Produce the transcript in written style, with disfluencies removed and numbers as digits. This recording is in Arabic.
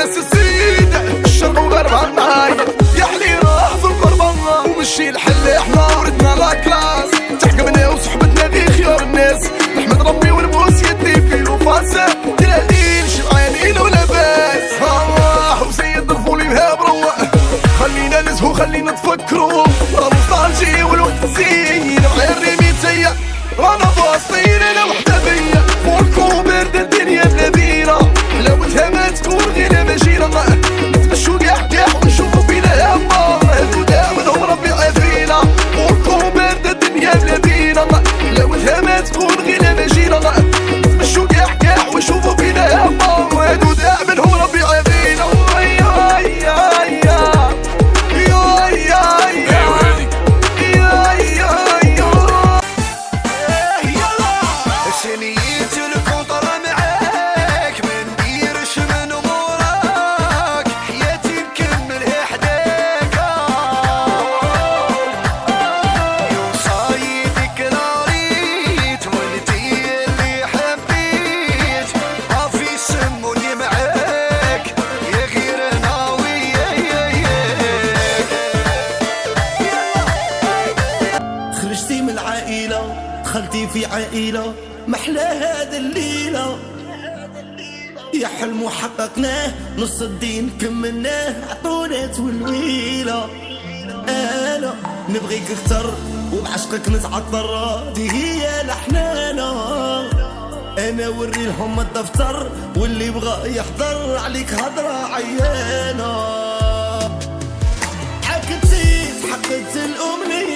الناس السيدة الشرق وغرب عالنهاية يا حلي راح في القربة ومشي الحل احنا وردنا لا كلاس تحكمنا وصحبتنا غير خيار الناس نحمد ربي ونبوس يدي في الوفاسة تلالين شبعانين ولباس الله وسيد الفولي بها بروق خلينا نزهو خلينا نتفكرو نوستالجي والوقت زين غير ريميتية رانا باصين انا وحدة بيا فولكو برد الدنيا بنبينا حلاوتها ما تكون غير مجينا نتمشو قاع ونشوفو فينا هما هدو دائما ربي عافينا فولكو برد الدنيا بنبينا حلاوتها ما تكون غير مجينا نتمشو قاع ونشوفو فينا هما هدو دائما ربي عافينا دخلتي في عائلة محلى هذا الليلة يا حلم وحققناه نص الدين كملناه عطونا تولويلة أنا نبغيك اكتر وبعشقك نتعطر هذه هي لحنانا أنا وري لهم الدفتر واللي بغى يحضر عليك هضرة عيانة عكتي حققت الأمنية